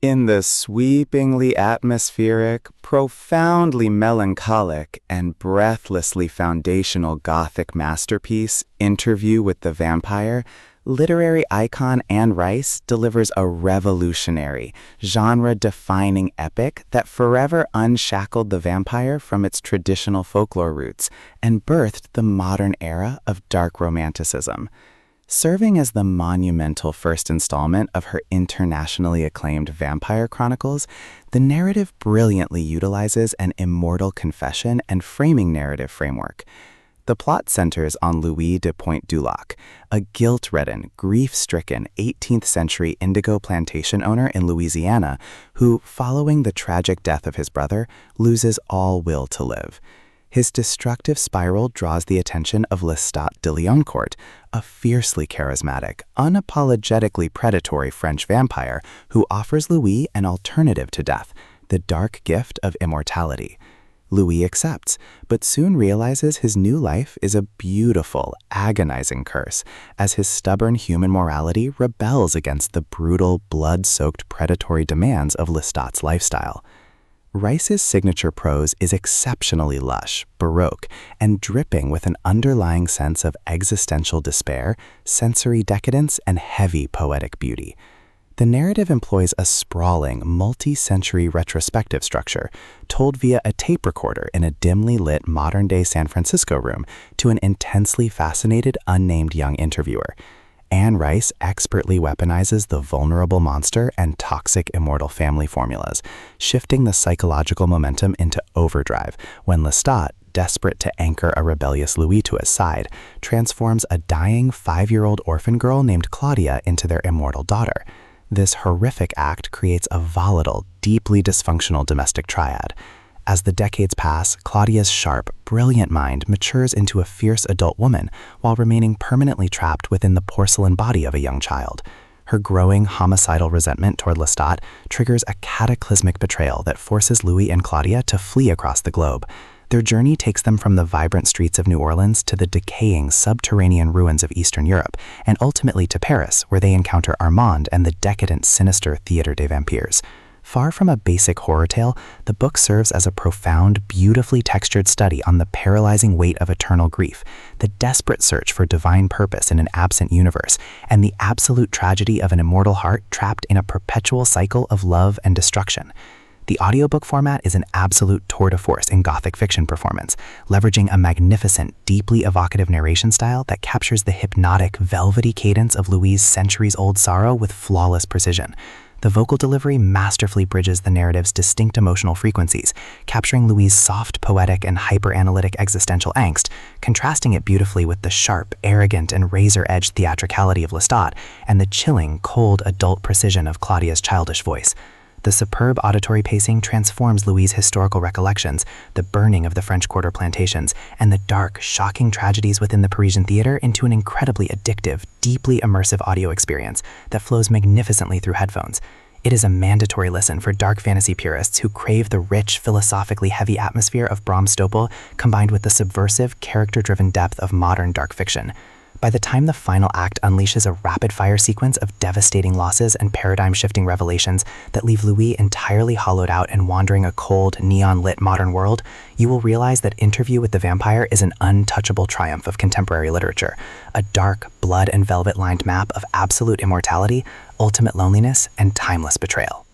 In the sweepingly atmospheric, profoundly melancholic, and breathlessly foundational Gothic masterpiece, Interview with the Vampire, literary icon Anne Rice delivers a revolutionary, genre-defining epic that forever unshackled the vampire from its traditional folklore roots and birthed the modern era of dark romanticism. Serving as the monumental first installment of her internationally acclaimed Vampire Chronicles, the narrative brilliantly utilizes an immortal confession and framing narrative framework. The plot centers on Louis de Pointe-du-Lac, a guilt-ridden, grief-stricken 18th-century indigo plantation owner in Louisiana who, following the tragic death of his brother, loses all will to live. His destructive spiral draws the attention of Lestat de Lioncourt, a fiercely charismatic, unapologetically predatory French vampire who offers Louis an alternative to death, the dark gift of immortality. Louis accepts, but soon realizes his new life is a beautiful, agonizing curse, as his stubborn human morality rebels against the brutal, blood-soaked predatory demands of Lestat's lifestyle. Rice's signature prose is exceptionally lush, baroque, and dripping with an underlying sense of existential despair, sensory decadence, and heavy poetic beauty. The narrative employs a sprawling, multi-century retrospective structure, told via a tape recorder in a dimly lit modern-day San Francisco room to an intensely fascinated, unnamed young interviewer. Anne Rice expertly weaponizes the vulnerable monster and toxic immortal family formulas, shifting the psychological momentum into overdrive when Lestat, desperate to anchor a rebellious Louis to his side, transforms a dying 5-year-old orphan girl named Claudia into their immortal daughter. This horrific act creates a volatile, deeply dysfunctional domestic triad. As the decades pass, Claudia's sharp, brilliant mind matures into a fierce adult woman while remaining permanently trapped within the porcelain body of a young child. Her growing homicidal resentment toward Lestat triggers a cataclysmic betrayal that forces Louis and Claudia to flee across the globe. Their journey takes them from the vibrant streets of New Orleans to the decaying subterranean ruins of Eastern Europe, and ultimately to Paris, where they encounter Armand and the decadent, sinister Theatre des Vampires. Far from a basic horror tale, the book serves as a profound, beautifully textured study on the paralyzing weight of eternal grief, the desperate search for divine purpose in an absent universe, and the absolute tragedy of an immortal heart trapped in a perpetual cycle of love and destruction. The audiobook format is an absolute tour de force in Gothic fiction performance, leveraging a magnificent, deeply evocative narration style that captures the hypnotic, velvety cadence of Louis' centuries-old sorrow with flawless precision. The vocal delivery masterfully bridges the narrative's distinct emotional frequencies, capturing Louis' soft, poetic, and hyper-analytic existential angst, contrasting it beautifully with the sharp, arrogant, and razor-edged theatricality of Lestat and the chilling, cold, adult precision of Claudia's childish voice. The superb auditory pacing transforms Louis' historical recollections, the burning of the French Quarter plantations, and the dark, shocking tragedies within the Parisian theater into an incredibly addictive, deeply immersive audio experience that flows magnificently through headphones. It is a mandatory listen for dark fantasy purists who crave the rich, philosophically heavy atmosphere of Bram Stoker combined with the subversive, character-driven depth of modern dark fiction. By the time the final act unleashes a rapid-fire sequence of devastating losses and paradigm-shifting revelations that leave Louis entirely hollowed out and wandering a cold, neon-lit modern world, you will realize that Interview with the Vampire is an untouchable triumph of contemporary literature, a dark, blood and velvet-lined map of absolute immortality, ultimate loneliness, and timeless betrayal.